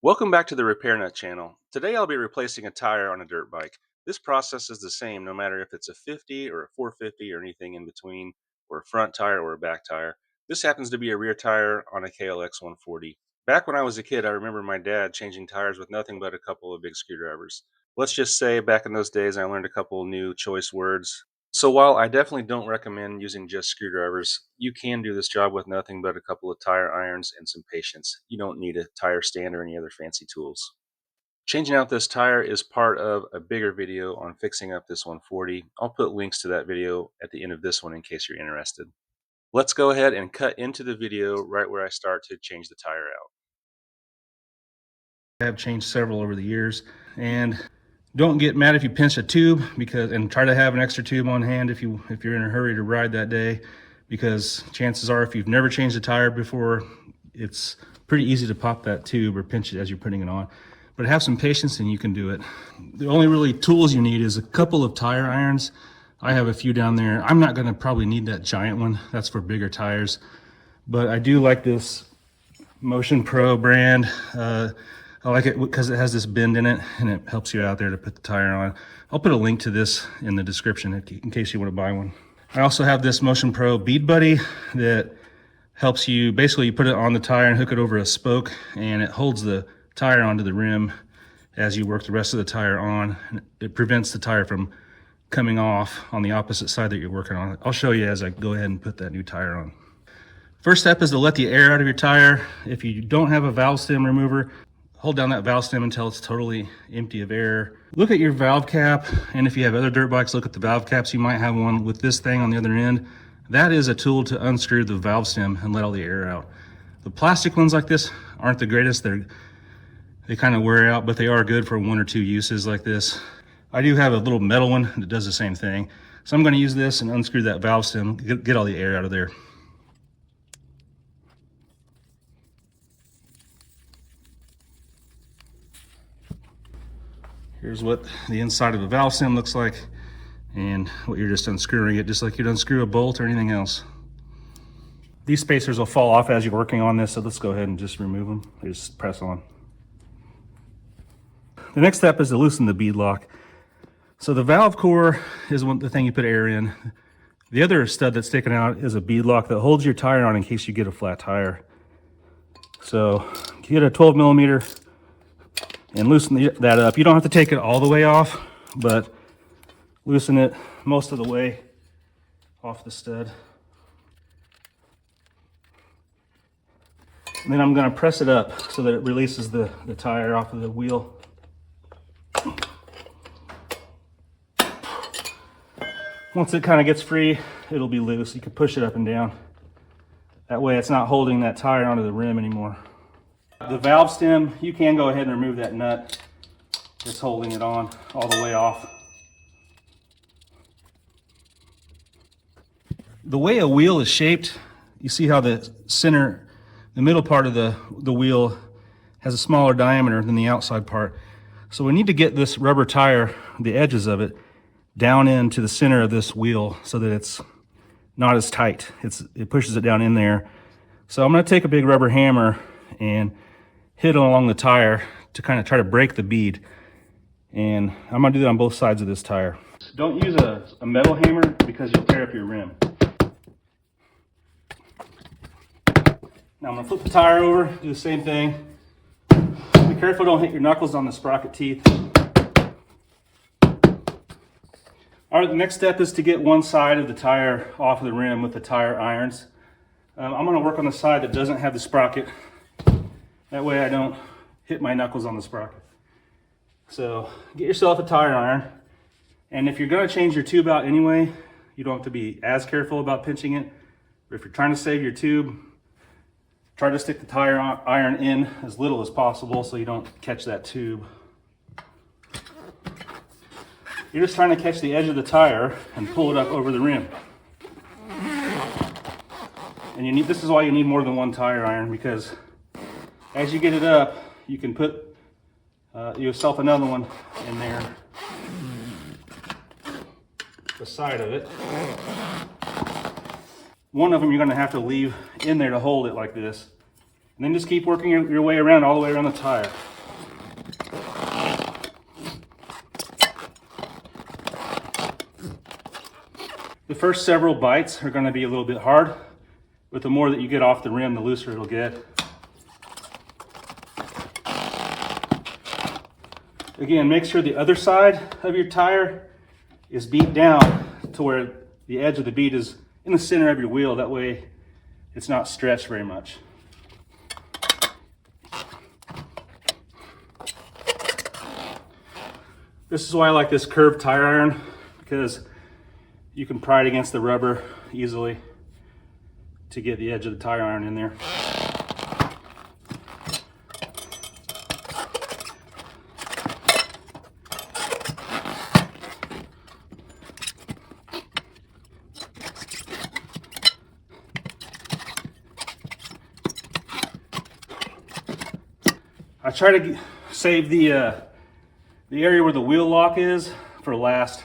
Welcome back to the Repair Nut channel. Today I'll be replacing a tire on a dirt bike. This process is the same no matter if it's a 50 or a 450 or anything in between, or a front tire or a back tire. This happens to be a rear tire on a KLX 140. Back when I was a kid, I remember my dad changing tires with nothing but a couple of big screwdrivers. Let's just say back in those days I learned a couple new choice words. So while I definitely don't recommend using just screwdrivers, you can do this job with nothing but a couple of tire irons and some patience. You don't need a tire stand or any other fancy tools. Changing out this tire is part of a bigger video on fixing up this 140. I'll put links to that video at the end of this one in case you're interested. Let's go ahead and cut into the video right where I start to change the tire out. I have changed several over the years, and don't get mad if you pinch a tube, and try to have an extra tube on hand if you're in a hurry to ride that day, because chances are if you've never changed a tire before, it's pretty easy to pop that tube or pinch it as you're putting it on. But have some patience and you can do it. The only really tools you need is a couple of tire irons. I have a few down there. I'm not going to probably need that giant one. That's for bigger tires. But I do like this Motion Pro brand. I like it because it has this bend in it and it helps you out there to put the tire on. I'll put a link to this in the description in case you want to buy one. I also have this Motion Pro Bead Buddy that helps you, basically you put it on the tire and hook it over a spoke, and it holds the tire onto the rim as you work the rest of the tire on. It prevents the tire from coming off on the opposite side that you're working on. I'll show you as I go ahead and put that new tire on. First step is to let the air out of your tire. If you don't have a valve stem remover, hold down that valve stem until it's totally empty of air. Look at your valve cap, and if you have other dirt bikes, look at the valve caps. You might have one with this thing on the other end. That is a tool to unscrew the valve stem and let all the air out. The plastic ones like this aren't the greatest. They kind of wear out, but they are good for one or two uses like this. I do have a little metal one that does the same thing. So I'm going to use this and unscrew that valve stem, get all the air out of there. Here's what the inside of the valve stem looks like, and what you're just unscrewing it, just like you'd unscrew a bolt or anything else. These spacers will fall off as you're working on this, so let's go ahead and just remove them. Just press on. The next step is to loosen the bead lock. So the valve core is the thing you put air in. The other stud that's sticking out is a bead lock that holds your tire on in case you get a flat tire. So get a 12 millimeter and loosen that up. You don't have to take it all the way off, but loosen it most of the way off the stud. And then I'm going to press it up so that it releases the tire off of the wheel. Once it kind of gets free, it'll be loose. You can push it up and down. That way it's not holding that tire onto the rim anymore. The valve stem, you can go ahead and remove that nut that's holding it on all the way off. The way a wheel is shaped, you see how the middle part of the wheel has a smaller diameter than the outside part. So we need to get this rubber tire, the edges of it, down into the center of this wheel so that it's not as tight. It pushes it down in there. So I'm going to take a big rubber hammer and hit along the tire to kind of try to break the bead. And I'm going to do that on both sides of this tire. Don't use a metal hammer because you'll tear up your rim. Now I'm going to flip the tire over, do the same thing. Be careful, don't hit your knuckles on the sprocket teeth. All right, the next step is to get one side of the tire off of the rim with the tire irons. I'm going to work on the side that doesn't have the sprocket. That way I don't hit my knuckles on the sprocket. So get yourself a tire iron. And if you're going to change your tube out anyway, you don't have to be as careful about pinching it. But if you're trying to save your tube, try to stick the tire iron in as little as possible so you don't catch that tube. You're just trying to catch the edge of the tire and pull it up over the rim. And this is why you need more than one tire iron, because as you get it up, you can put yourself another one in there, the side of it. One of them you're going to have to leave in there to hold it like this. And then just keep working your way around all the way around the tire. The first several bites are going to be a little bit hard, but the more that you get off the rim, the looser it'll get. Again, make sure the other side of your tire is beat down to where the edge of the bead is in the center of your wheel. That way it's not stretched very much. This is why I like this curved tire iron, because you can pry it against the rubber easily to get the edge of the tire iron in there. I try to save the area where the wheel lock is for last.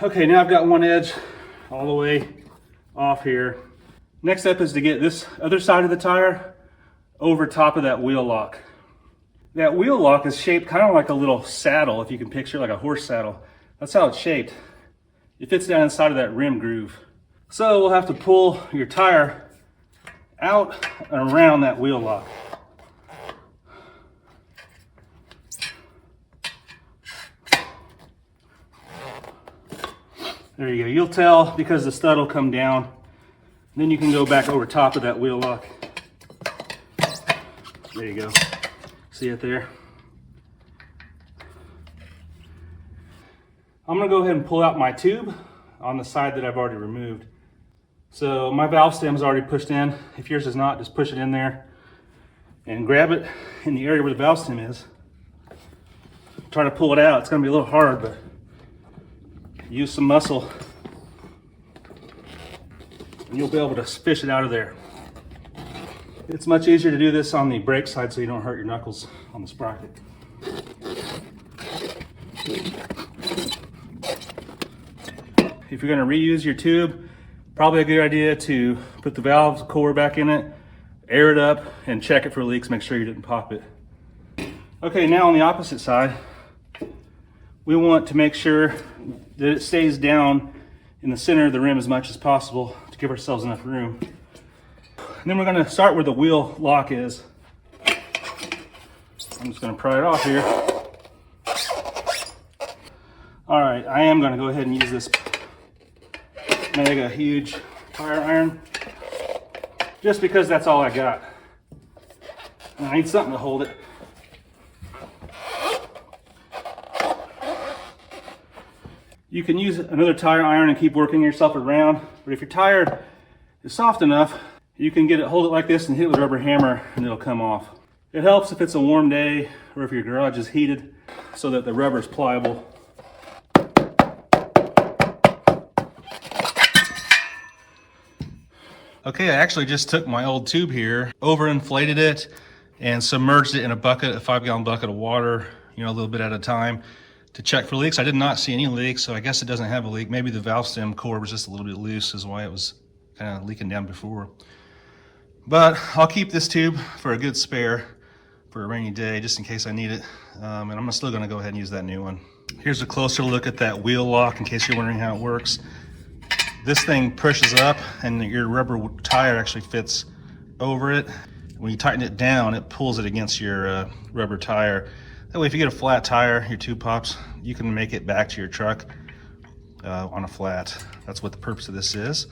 Okay, now I've got one edge all the way off here. Next step is to get this other side of the tire over top of that wheel lock. That wheel lock is shaped kind of like a little saddle, if you can picture like a horse saddle. That's how it's shaped. It fits down inside of that rim groove. So we'll have to pull your tire out and around that wheel lock. There you go. You'll tell because the stud will come down. Then you can go back over top of that wheel lock. There you go. See it there? I'm gonna go ahead and pull out my tube on the side that I've already removed. So my valve stem is already pushed in. If yours is not, just push it in there and grab it in the area where the valve stem is. Try to pull it out. It's gonna be a little hard, but use some muscle and you'll be able to fish it out of there. It's much easier to do this on the brake side so you don't hurt your knuckles on the sprocket. If you're going to reuse your tube, probably a good idea to put the valve core back in it, air it up, and check it for leaks. Make sure you didn't pop it. Okay, now on the opposite side, we want to make sure that it stays down in the center of the rim as much as possible to give ourselves enough room. And then we're going to start where the wheel lock is. I'm just going to pry it off here. All right, I am going to go ahead and use this mega huge tire iron just because that's all I got. And I need something to hold it. You can use another tire iron and keep working yourself around, but if your tire is soft enough, you can hold it like this and hit it with a rubber hammer and it'll come off. It helps if it's a warm day or if your garage is heated so that the rubber is pliable. Okay, I actually just took my old tube here, overinflated it, and submerged it in a 5-gallon bucket of water, a little bit at a time to check for leaks. I did not see any leaks, so I guess it doesn't have a leak. Maybe the valve stem core was just a little bit loose, is why it was kind of leaking down before. But I'll keep this tube for a good spare for a rainy day, just in case I need it. And I'm still gonna go ahead and use that new one. Here's a closer look at that wheel lock in case you're wondering how it works. This thing pushes up and your rubber tire actually fits over it. When you tighten it down, it pulls it against your rubber tire. That way, if you get a flat tire, your tube pops, you can make it back to your truck on a flat. That's what the purpose of this is.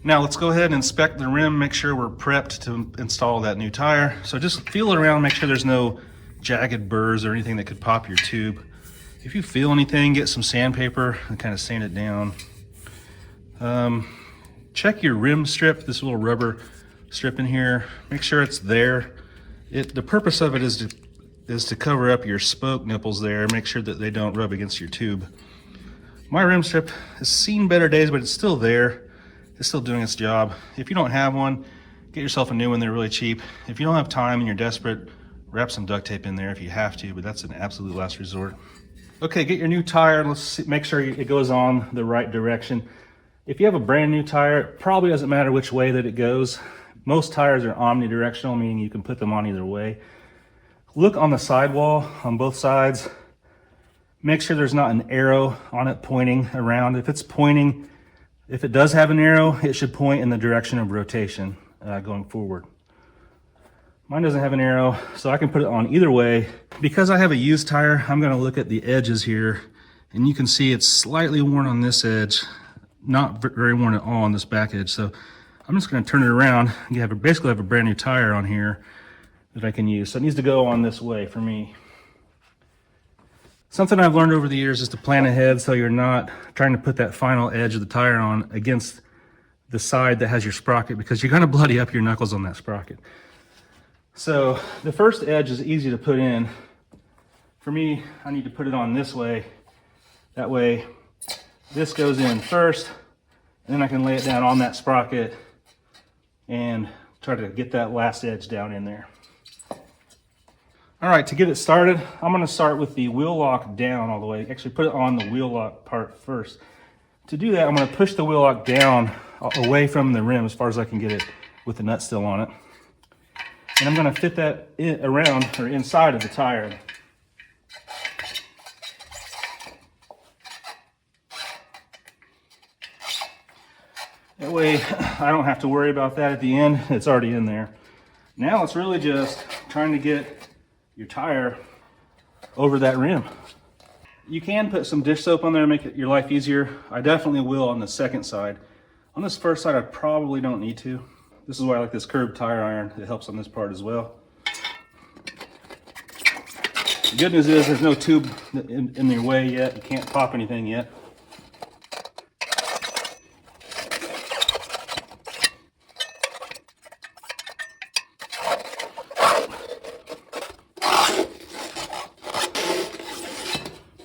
Now let's go ahead and inspect the rim, make sure we're prepped to install that new tire. So just feel it around, make sure there's no jagged burrs or anything that could pop your tube. If you feel anything, get some sandpaper and kind of sand it down. Check your rim strip, this little rubber strip in here. Make sure it's there. The purpose of it is to cover up your spoke nipples there. Make sure that they don't rub against your tube. My rim strip has seen better days, but it's still there. It's still doing its job. If you don't have one, get yourself a new one. They're really cheap. If you don't have time and you're desperate, wrap some duct tape in there if you have to, but that's an absolute last resort. Okay, get your new tire. Let's make sure it goes on the right direction. If you have a brand new tire, it probably doesn't matter which way that it goes. Most tires are omnidirectional, meaning you can put them on either way. Look on the sidewall on both sides. Make sure there's not an arrow on it pointing around. If it does have an arrow, it should point in the direction of rotation going forward. Mine doesn't have an arrow, so I can put it on either way. Because I have a used tire, I'm gonna look at the edges here, and you can see it's slightly worn on this edge, not very worn at all on this back edge. So I'm just gonna turn it around. You basically have a brand new tire on here that I can use. So it needs to go on this way for me. Something I've learned over the years is to plan ahead so you're not trying to put that final edge of the tire on against the side that has your sprocket, because you're gonna bloody up your knuckles on that sprocket. So the first edge is easy to put in. For me, I need to put it on this way. That way, this goes in first, and then I can lay it down on that sprocket and try to get that last edge down in there. All right, to get it started, I'm gonna start with the wheel lock down all the way. Actually, put it on the wheel lock part first. To do that, I'm gonna push the wheel lock down away from the rim as far as I can get it with the nut still on it. And I'm gonna fit that around or inside of the tire. That way I don't have to worry about that at the end. It's already in there. Now it's really just trying to get your tire over that rim. You can put some dish soap on there to make your life easier. I definitely will on the second side. On this first side, I probably don't need to. This is why I like this curved tire iron. It helps on this part as well. The good news is there's no tube in your way yet. You can't pop anything yet.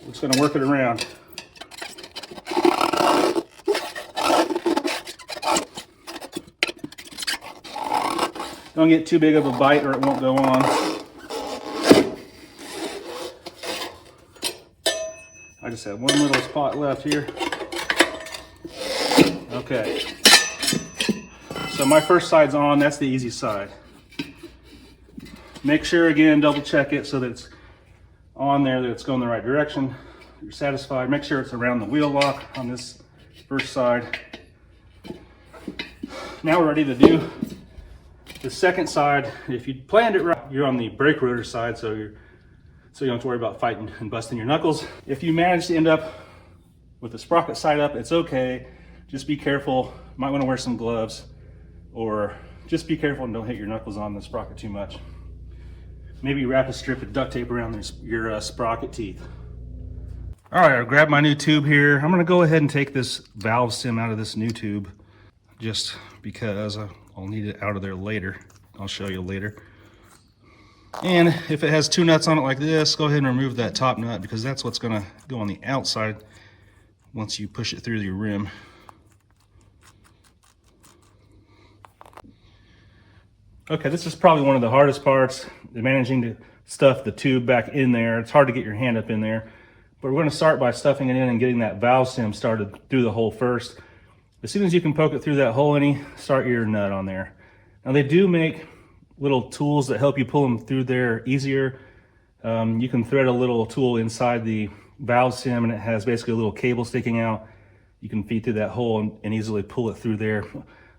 Just gonna work it around. Don't get too big of a bite or it won't go on. I just have one little spot left here. Okay. So my first side's on, that's the easy side. Make sure again, double check it so that it's on there, that it's going the right direction. You're satisfied. Make sure it's around the wheel lock on this first side. Now we're ready to do the second side. If you planned it right, you're on the brake rotor side, so you don't have to worry about fighting and busting your knuckles. If you manage to end up with the sprocket side up, it's okay. Just be careful. Might want to wear some gloves, or just be careful and don't hit your knuckles on the sprocket too much. Maybe wrap a strip of duct tape around your sprocket teeth. All right, I'll grab my new tube here. I'm gonna go ahead and take this valve stem out of this new tube, just because I'll need it out of there later. I'll show you later. And if it has two nuts on it like this, go ahead and remove that top nut, because that's what's gonna go on the outside once you push it through your rim. Okay, this is probably one of the hardest parts, managing to stuff the tube back in there. It's hard to get your hand up in there, but we're gonna start by stuffing it in and getting that valve stem started through the hole first. As soon as you can poke it through that hole start your nut on there. Now they do make little tools that help you pull them through there easier. You can thread a little tool inside the valve stem, and it has basically a little cable sticking out. You can feed through that hole and easily pull it through there.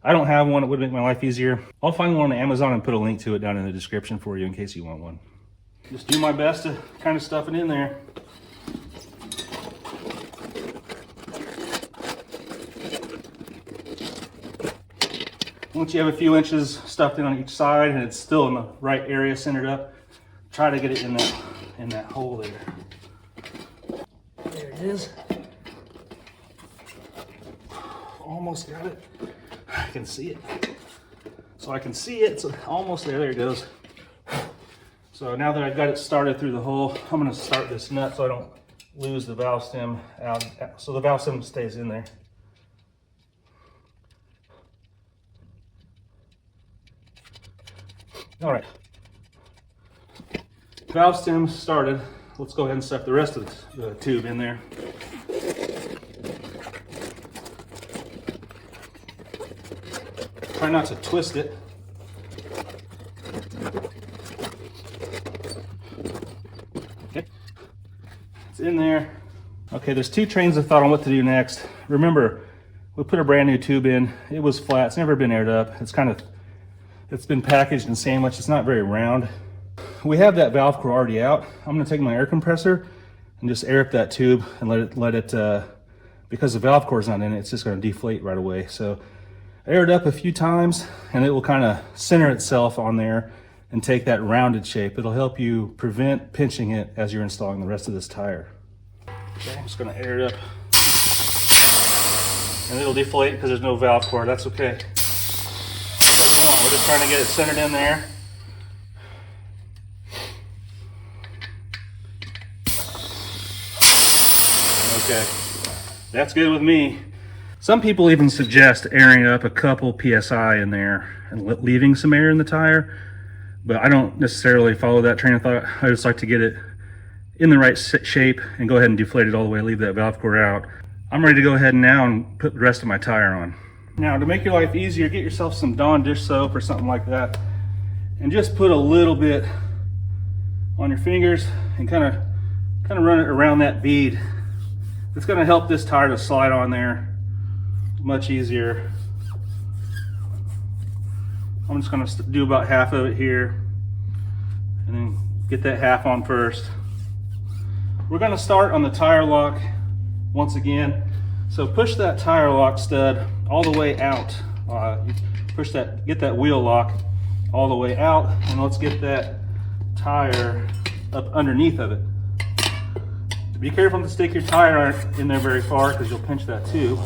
I don't have one. It would make my life easier. I'll find one on Amazon and put a link to it down in the description for you in case you want one. Just do my best to kind of stuff it in there. Once you have a few inches stuffed in on each side and it's still in the right area centered up, try to get it in that hole there. There it is. Almost got it. I can see it. So I can see it. It's almost there. There it goes. So now that I've got it started through the hole, I'm going to start this nut so I don't lose the valve stem out. So the valve stem stays in there. All right. Valve stem started. Let's go ahead and stuff the rest of the tube in there. Try not to twist it. Okay, it's in there. Okay, there's two trains of thought on what to do next. Remember, we put a brand new tube in. It was flat, it's never been aired up. It's been packaged and sandwiched, it's not very round. We have that valve core already out. I'm gonna take my air compressor and just air up that tube and let it because the valve core is not in it, it's just gonna deflate right away. So air it up a few times and it will kind of center itself on there and take that rounded shape. It'll help you prevent pinching it as you're installing the rest of this tire. Okay, I'm just gonna air it up. And it'll deflate because there's no valve core, that's okay. We're just trying to get it centered in there. Okay, that's good with me. Some people even suggest airing up a couple PSI in there and leaving some air in the tire, but I don't necessarily follow that train of thought. I just like to get it in the right shape and go ahead and deflate it all the way, leave that valve core out. I'm ready to go ahead now and put the rest of my tire on. Now, to make your life easier, get yourself some Dawn dish soap or something like that, and just put a little bit on your fingers and kind of run it around that bead. It's going to help this tire to slide on there much easier. I'm just going to do about half of it here and then get that half on first. We're going to start on the tire lock once again. So push that tire lock stud all the way out. Get that wheel lock all the way out, and let's get that tire up underneath of it. Be careful to stick your tire in there very far because you'll pinch that too.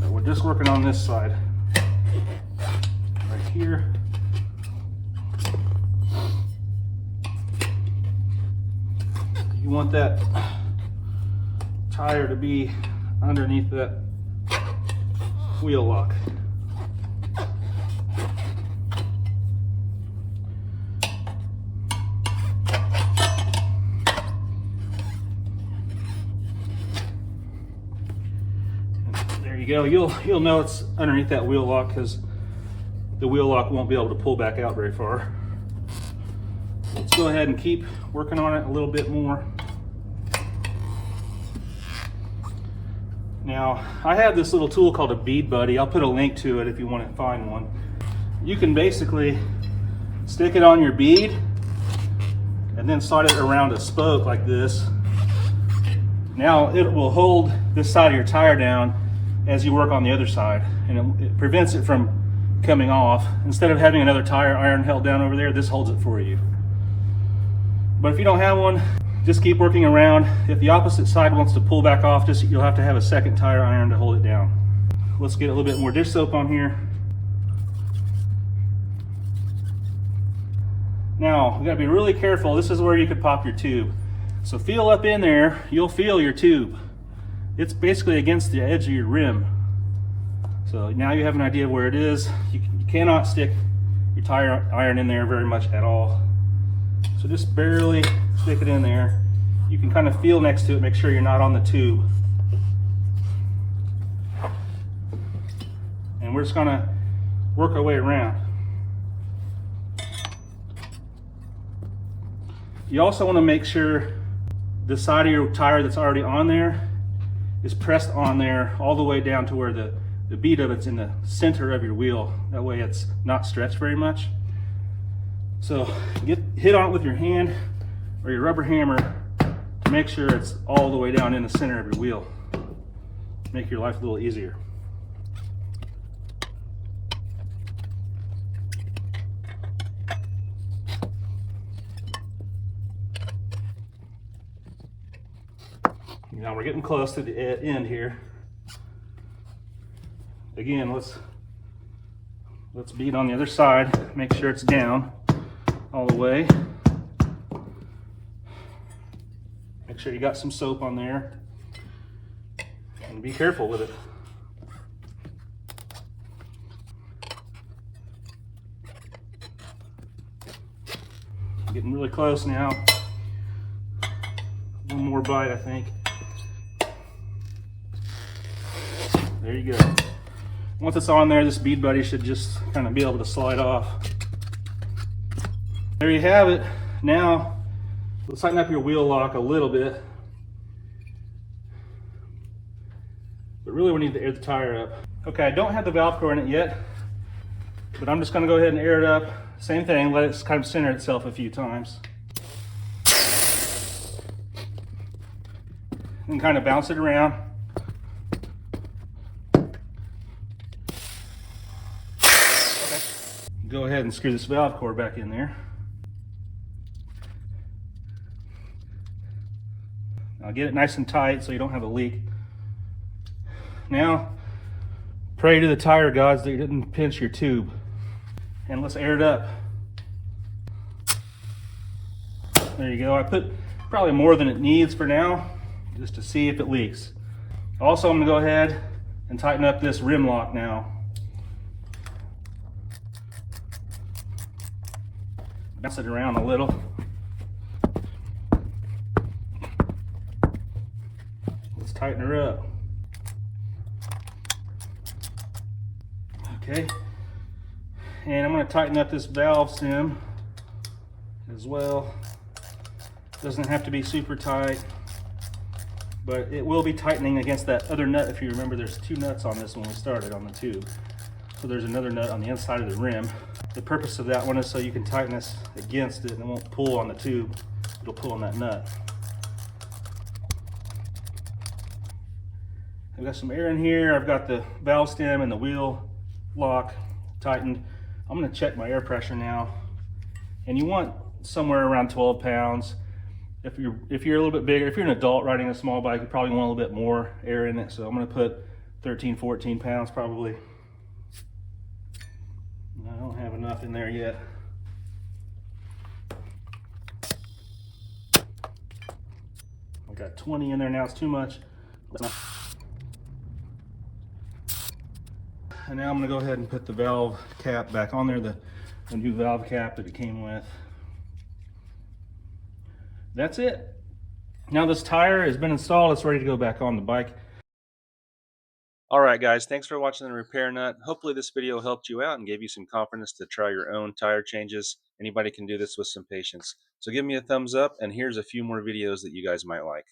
But we're just working on this side. Right here. You want that tire to be underneath that wheel lock. There you go. You'll know it's underneath that wheel lock because the wheel lock won't be able to pull back out very far. Let's go ahead and keep working on it a little bit more. Now, I have this little tool called a bead buddy. I'll put a link to it if you want to find one. You can basically stick it on your bead and then slide it around a spoke like this. Now it will hold this side of your tire down as you work on the other side, and it prevents it from coming off. Instead of having another tire iron held down over there, this holds it for you. But if you don't have one, just keep working around. If the opposite side wants to pull back off, you'll have to have a second tire iron to hold it down. Let's get a little bit more dish soap on here. Now, you gotta be really careful. This is where you could pop your tube. So feel up in there, you'll feel your tube. It's basically against the edge of your rim. So now you have an idea of where it is. You cannot stick your tire iron in there very much at all. So just barely stick it in there. You can kind of feel next to it, make sure you're not on the tube. And we're just gonna work our way around. You also want to make sure the side of your tire that's already on there is pressed on there all the way down to where the bead of it's in the center of your wheel. That way it's not stretched very much. So hit on it with your hand or your rubber hammer to make sure it's all the way down in the center of your wheel. Make your life a little easier. Now we're getting close to the end here. Again, let's bead on the other side, make sure it's down all the way. Make sure you got some soap on there and be careful with it. Getting really close now. One more bite, I think. There you go. Once it's on there, this bead buddy should just kind of be able to slide off. There you have it. Now, let's tighten up your wheel lock a little bit. But really we need to air the tire up. Okay, I don't have the valve core in it yet, but I'm just gonna go ahead and air it up. Same thing, let it kind of center itself a few times. And kind of bounce it around. Okay. Go ahead and screw this valve core back in there. Now get it nice and tight so you don't have a leak. Now, pray to the tire gods that you didn't pinch your tube. And let's air it up. There you go. I put probably more than it needs for now, just to see if it leaks. Also, I'm gonna go ahead and tighten up this rim lock now. Bounce it around a little. Let's tighten her up. Okay, and I'm going to tighten up this valve stem as well. Doesn't have to be super tight, but it will be tightening against that other nut. If you remember, there's two nuts on this when we started on the tube. So there's another nut on the inside of the rim. The purpose of that one is so you can tighten this against it and it won't pull on the tube. It'll pull on that nut. I've got some air in here. I've got the valve stem and the wheel lock tightened. I'm going to check my air pressure now, and you want somewhere around 12 pounds. If you're a little bit bigger, if you're an adult riding a small bike, you probably want a little bit more air in it. So I'm going to put 13, 14 pounds probably. I don't have enough in there yet. I got 20 in there now. It's too much. And now I'm going to go ahead and put the valve cap back on there, the new valve cap that it came with. That's it. Now this tire has been installed. It's ready to go back on the bike. All right, guys, thanks for watching the Repair Nut. Hopefully this video helped you out and gave you some confidence to try your own tire changes. Anybody can do this with some patience. So give me a thumbs up, and here's a few more videos that you guys might like.